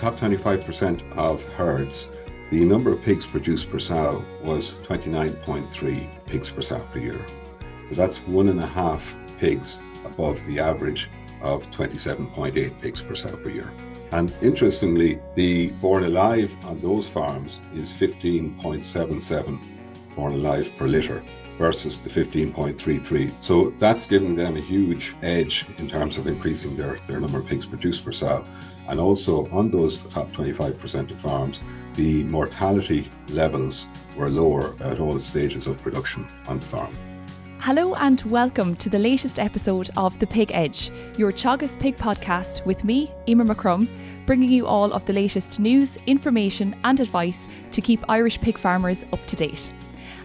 top 25% of herds, the number of pigs produced per sow was 29.3 pigs per sow per year. So that's 1.5 pigs above the average of 27.8 pigs per sow per year. And interestingly, the born alive on those farms is 15.77 born alive per litre versus the 15.33. So that's giving them a huge edge in terms of increasing their number of pigs produced per sow. And also on those top 25% of farms, the mortality levels were lower at all stages of production on the farm. Hello and welcome to the latest episode of The Pig Edge, your Teagasc Pig podcast with me, Ger McCutcheon, bringing you all of the latest news, information and advice to keep Irish pig farmers up to date.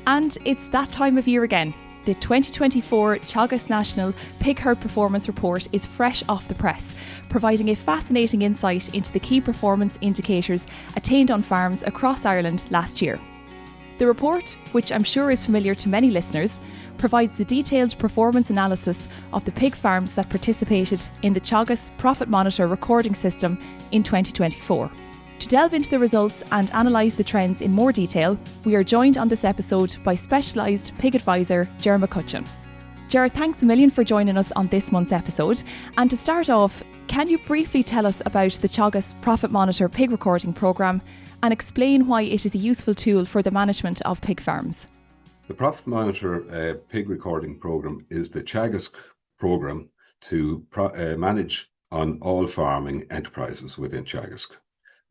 And it's that time of year again. The 2024 Teagasc National Pig Herd Performance Report is fresh off the press, providing a fascinating insight into the key performance indicators attained on farms across Ireland last year. The report, which I'm sure is familiar to many listeners, provides the detailed performance analysis of the pig farms that participated in the Teagasc Profit Monitor recording system in 2024. To delve into the results and analyse the trends in more detail, we are joined on this episode by Specialised Pig Advisor Ger McCutcheon. Ger, thanks a million for joining us on this month's episode. And to start off, can you briefly tell us about the Teagasc Profit Monitor pig recording programme and explain why it is a useful tool for the management of pig farms? The Profit Monitor pig recording program is the Teagasc program to manage on all farming enterprises within Teagasc.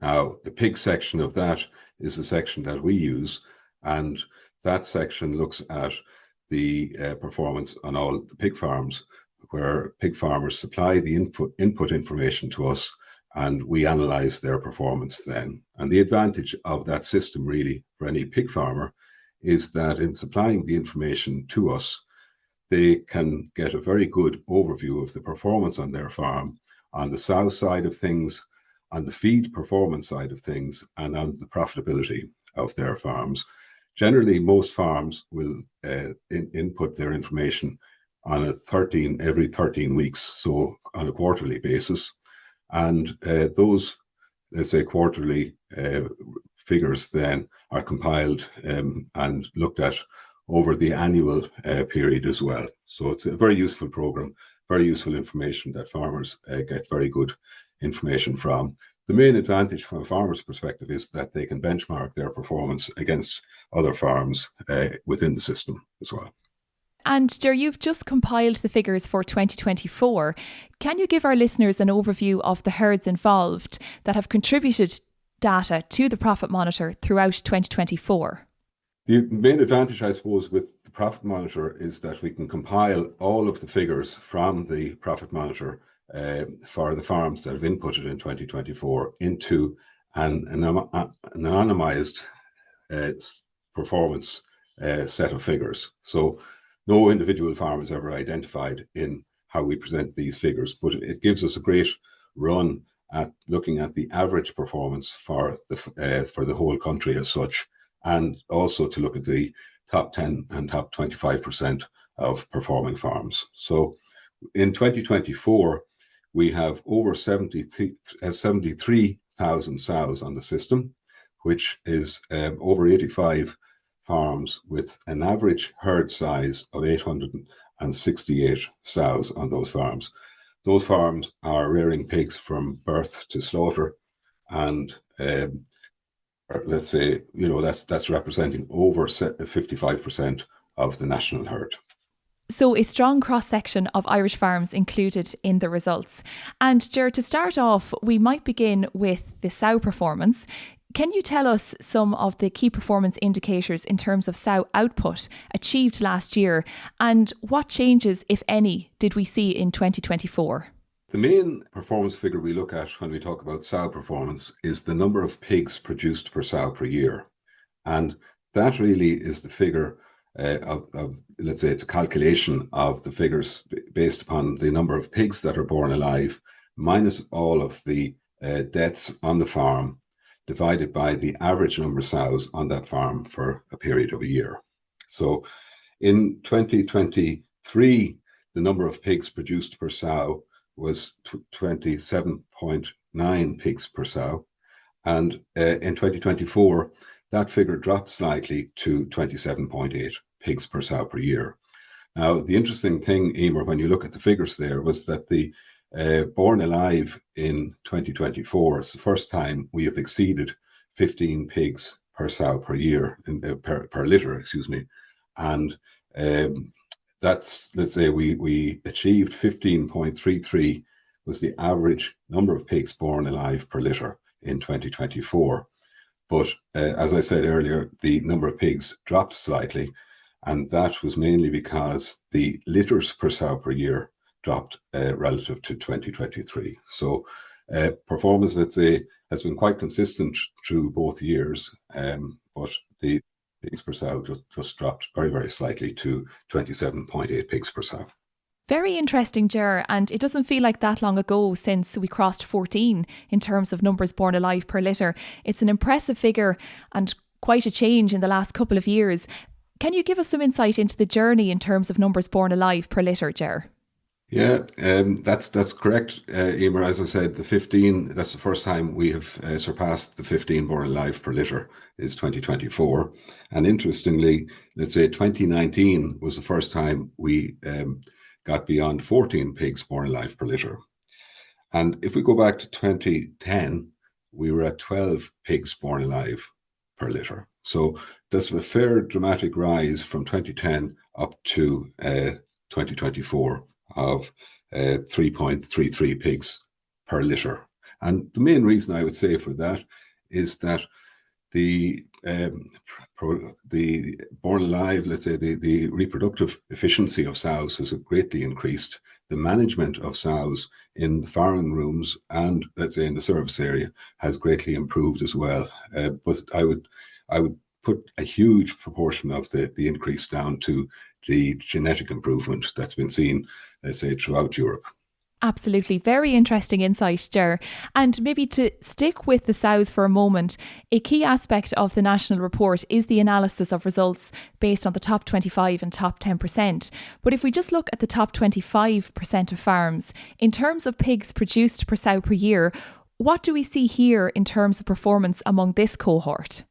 Now, the pig section of that is the section that we use, and that section looks at the performance on all the pig farms, where pig farmers supply the input information to us, and we analyse their performance then. And the advantage of that system really for any pig farmer is that in supplying the information to us, they can get a very good overview of the performance on their farm, on the sow side of things, on the feed performance side of things, and on the profitability of their farms. Generally, most farms will input their information on every 13 weeks, so on a quarterly basis. And those, let's say, quarterly figures then are compiled and looked at over the annual period as well. So it's a very useful program, very useful information that farmers get very good information from. The main advantage from a farmer's perspective is that they can benchmark their performance against other farms within the system as well. And Ger, you've just compiled the figures for 2024. Can you give our listeners an overview of the herds involved that have contributed data to the Profit Monitor throughout 2024? The main advantage, I suppose, with the Profit Monitor is that we can compile all of the figures from the Profit Monitor for the farms that have inputted in 2024 into an anonymised performance set of figures. So no individual farm is ever identified in how we present these figures, but it gives us a great run at looking at the average performance for the whole country as such, and also to look at the top 10 and top 25% of performing farms. So in 2024, we have over 73,000 sows on the system, which is over 85 farms with an average herd size of 868 sows on those farms. Those farms are rearing pigs from birth to slaughter, and let's say, that's representing over 55% of the national herd. So a strong cross-section of Irish farms included in the results. And Ger, to start off, we might begin with the sow performance. Can you tell us some of the key performance indicators in terms of sow output achieved last year, and what changes, if any, did we see in 2024? The main performance figure we look at when we talk about sow performance is the number of pigs produced per sow per year. And that really is the figure of let's say, it's a calculation of the figures based upon the number of pigs that are born alive, minus all of the deaths on the farm, divided by the average number of sows on that farm for a period of a year. So in 2023, the number of pigs produced per sow was 27.9 pigs per sow. And in 2024, that figure dropped slightly to 27.8 pigs per sow per year. Now, the interesting thing, Emer, when you look at the figures there, was that the born alive in 2024 is the first time we have exceeded 15 pigs per sow per year, per litre, excuse me. And that's, let's say we achieved 15.33 was the average number of pigs born alive per litre in 2024. But as I said earlier, the number of pigs dropped slightly, and that was mainly because the litres per sow per year dropped relative to 2023. So performance, let's say, has been quite consistent through both years, but the pigs per sow just dropped very, very slightly to 27.8 pigs per sow. Very interesting, Ger, and it doesn't feel like that long ago since we crossed 14 in terms of numbers born alive per litre. It's an impressive figure and quite a change in the last couple of years. Can you give us some insight into the journey in terms of numbers born alive per litre, Ger? Yeah, that's correct, Emer. As I said, the 15, that's the first time we have surpassed the 15 born alive per litre is 2024. And interestingly, let's say 2019 was the first time we got beyond 14 pigs born alive per litre. And if we go back to 2010, we were at 12 pigs born alive per litre. So that's a fair dramatic rise from 2010 up to 2024 of 3.33 pigs per litre. And the main reason I would say for that is that the born alive, let's say the reproductive efficiency of sows has greatly increased. The management of sows in the farming rooms and, let's say, in the service area has greatly improved as well. But I would put a huge proportion of the increase down to the genetic improvement that's been seen, let's say, throughout Europe. Absolutely. Very interesting insight, Ger. And maybe to stick with the sows for a moment, a key aspect of the national report is the analysis of results based on the top 25 and top 10%. But if we just look at the top 25% of farms, in terms of pigs produced per sow per year, what do we see here in terms of performance among this cohort?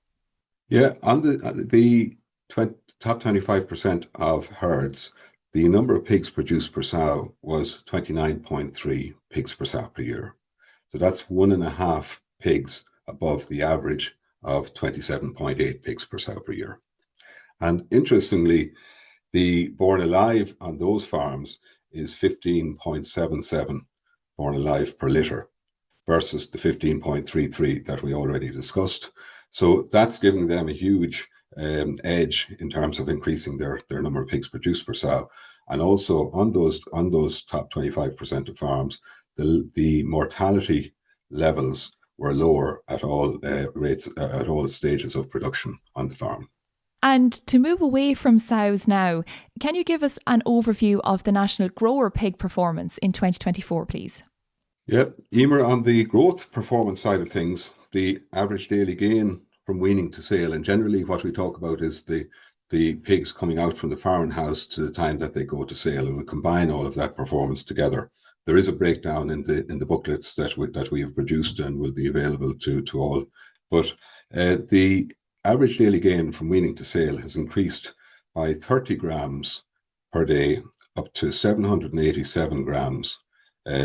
Yeah, on the top 25% of herds, the number of pigs produced per sow was 29.3 pigs per sow per year. So that's 1.5 pigs above the average of 27.8 pigs per sow per year. And interestingly, the born alive on those farms is 15.77 born alive per litre versus the 15.33 that we already discussed. So that's giving them a huge edge in terms of increasing their number of pigs produced per sow. And also on those top 25% of farms, the mortality levels were lower at all rates, at all stages of production on the farm. And to move away from sows now, can you give us an overview of the national grower pig performance in 2024, please? Yeah, Emer, on the growth performance side of things, the average daily gain from weaning to sale, and generally what we talk about is the pigs coming out from the farming house to the time that they go to sale, and we combine all of that performance together. There is a breakdown in the booklets that we have produced and will be available to all. But the average daily gain from weaning to sale has increased by 30 grams per day up to 787 grams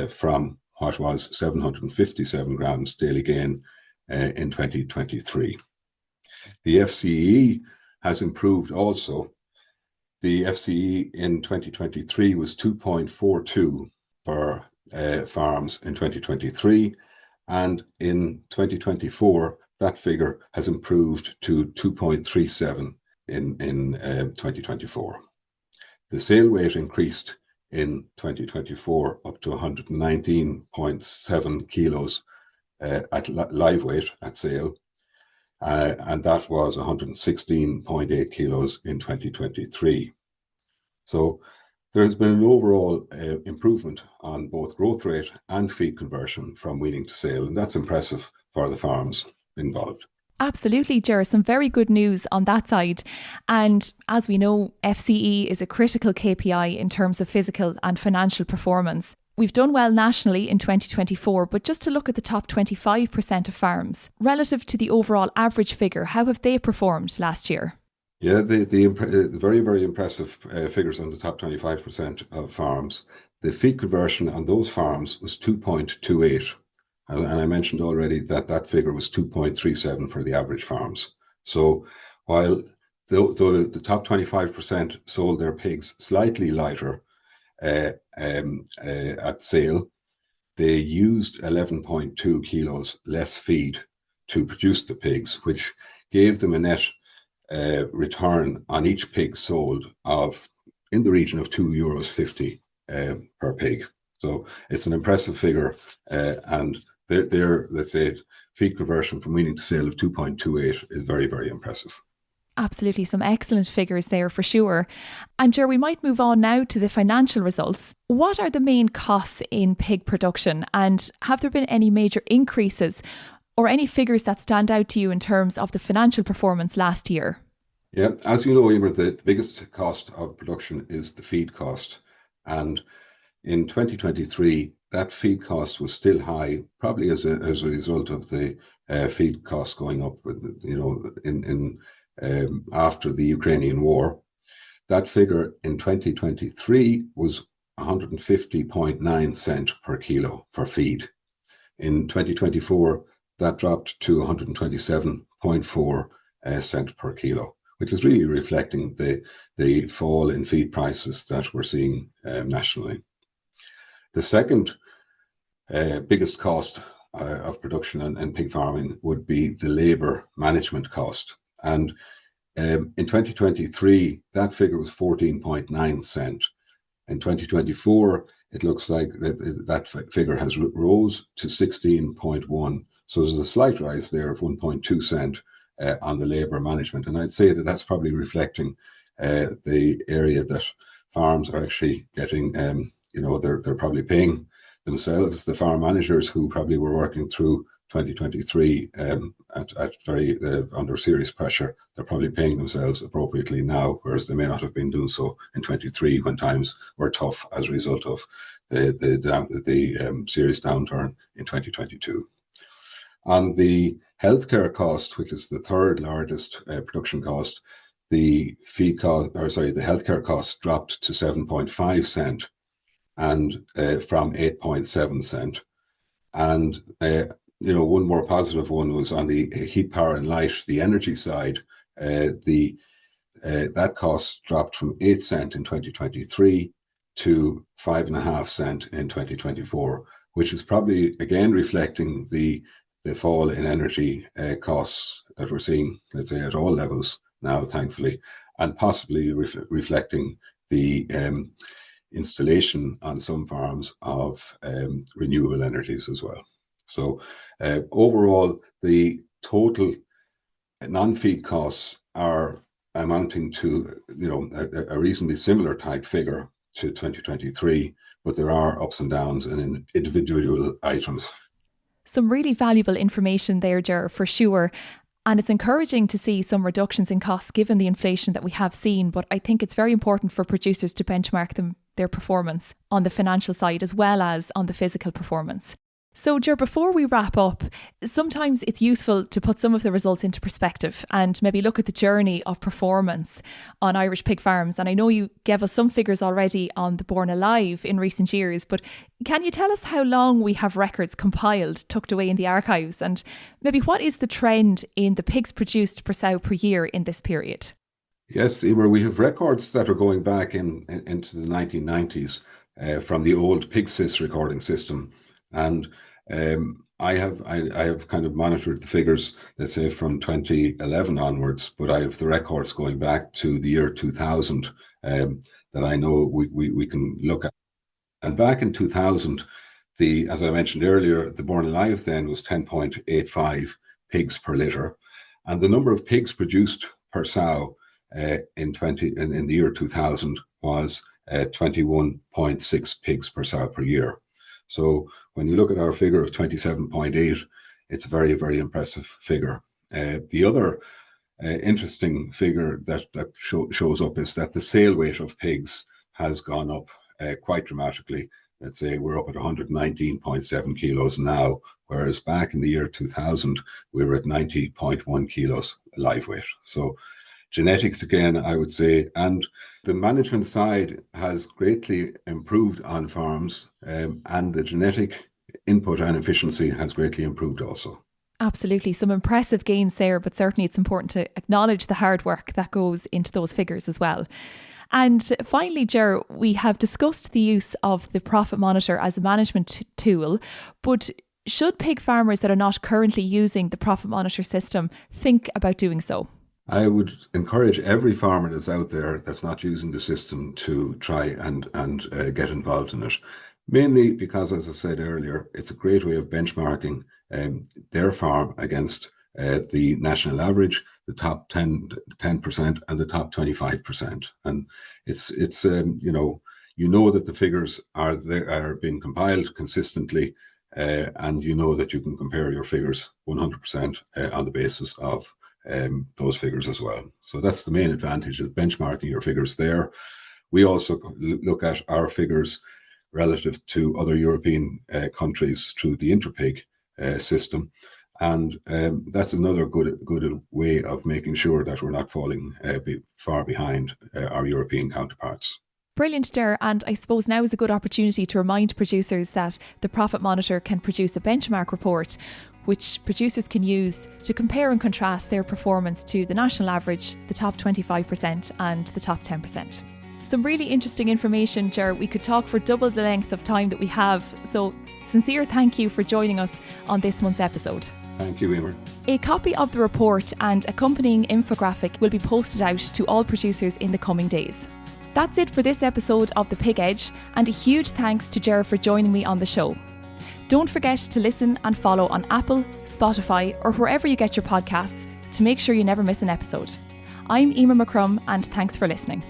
from what was 757 grams daily gain in 2023. The FCE has improved also. The FCE in 2023 was 2.42 for farms in 2023, and in 2024 that figure has improved to 2.37 in 2024. The sale weight increased in 2024 up to 119.7 kilos at live weight at sale, and that was 116.8 kilos in 2023. So there has been an overall improvement on both growth rate and feed conversion from weaning to sale, and that's impressive for the farms involved. Absolutely, Ger, some very good news on that side. And as we know, FCE is a critical KPI in terms of physical and financial performance. We've done well nationally in 2024, but just to look at the top 25% of farms, relative to the overall average figure, how have they performed last year? Yeah, the very, very impressive figures on the top 25% of farms. The feed conversion on those farms was 2.28. And I mentioned already that that figure was 2.37 for the average farms. So while the top 25% sold their pigs slightly lighter at sale, they used 11.2 kilos less feed to produce the pigs, which gave them a net return on each pig sold of in the region of €2.50 per pig. So it's an impressive figure, and their let's say feed conversion from weaning to sale of 2.28 is very, very impressive. Absolutely, some excellent figures there for sure. And Ger, we might move on now to the financial results. What are the main costs in pig production, and have there been any major increases or any figures that stand out to you in terms of the financial performance last year? Yeah, as you know, Emer, the biggest cost of production is the feed cost. And in 2023, that feed cost was still high, probably as a result of the feed costs going up, after the Ukrainian war. That figure in 2023 was 150.9 cent per kilo for feed. In 2024, that dropped to 127.4 cent per kilo, which is really reflecting the fall in feed prices that we're seeing nationally. The second biggest cost of production and pig farming would be the labour management cost. And in 2023, that figure was 14.9 cent. In 2024, it looks like that figure has rose to 16.1. So there's a slight rise there of 1.2 cent on the labour management. And I'd say that that's probably reflecting the area that farms are actually getting, they're probably paying themselves, the farm managers who probably were working through 2023 at very under serious pressure. They're probably paying themselves appropriately now, whereas they may not have been doing so in 23 when times were tough as a result of the serious downturn in 2022. On the healthcare cost, which is the third largest production cost, the healthcare cost dropped to 7.5 cent and from 8.7 cent. And one more positive one was on the heat, power and light, the energy side. That cost dropped from 8 cent in 2023 to 5.5 cent in 2024, which is probably again reflecting the fall in energy costs that we're seeing, let's say, at all levels now, thankfully, and possibly reflecting the installation on some farms of renewable energies as well. So overall, the total non-feed costs are amounting to a reasonably similar type figure to 2023, but there are ups and downs in individual items. Some really valuable information there, Ger, for sure. And it's encouraging to see some reductions in costs given the inflation that we have seen. But I think it's very important for producers to benchmark their performance on the financial side as well as on the physical performance. So, Ger, before we wrap up, sometimes it's useful to put some of the results into perspective and maybe look at the journey of performance on Irish pig farms. And I know you gave us some figures already on the Born Alive in recent years, but can you tell us how long we have records compiled, tucked away in the archives? And maybe what is the trend in the pigs produced per sow per year in this period? Yes, Emer, we have records that are going back into the 1990s from the old PigSys recording system. And I have kind of monitored the figures, let's say from 2011 onwards, but I have the records going back to the year 2000 that I know we can look at. And back in 2000, as I mentioned earlier, the Born Alive then was 10.85 pigs per litre, and the number of pigs produced per sow in the year 2000 was 21.6 pigs per sow per year. So when you look at our figure of 27.8, it's a very, very impressive figure. The other interesting figure that shows up is that the sale weight of pigs has gone up quite dramatically. let's say we're up at 119.7 kilos now, whereas back in the year 2000, we were at 90.1 kilos live weight. So genetics, again, I would say, and the management side has greatly improved on farms, and the genetic input and efficiency has greatly improved also. Absolutely. Some impressive gains there, but certainly it's important to acknowledge the hard work that goes into those figures as well. And finally, Ger, we have discussed the use of the Profit Monitor as a management tool, but should pig farmers that are not currently using the Profit Monitor system think about doing so? I would encourage every farmer that's out there that's not using the system to try and get involved in it. Mainly because, as I said earlier, it's a great way of benchmarking their farm against the national average, the top 10% and the top 25%. And it's you know that the figures are being compiled consistently, and you know that you can compare your figures 100% on the basis of those figures as well. So that's the main advantage of benchmarking your figures there. We also look at our figures relative to other European countries through the Interpig system. And that's another good way of making sure that we're not falling far behind our European counterparts. Brilliant, Ger. And I suppose now is a good opportunity to remind producers that the Profit Monitor can produce a benchmark report which producers can use to compare and contrast their performance to the national average, the top 25% and the top 10%. Some really interesting information, Ger. We could talk for double the length of time that we have. So sincere thank you for joining us on this month's episode. Thank you, Emer. A copy of the report and accompanying infographic will be posted out to all producers in the coming days. That's it for this episode of The Pig Edge, and a huge thanks to Ger for joining me on the show. Don't forget to listen and follow on Apple, Spotify, or wherever you get your podcasts to make sure you never miss an episode. I'm Emer McCrum, and thanks for listening.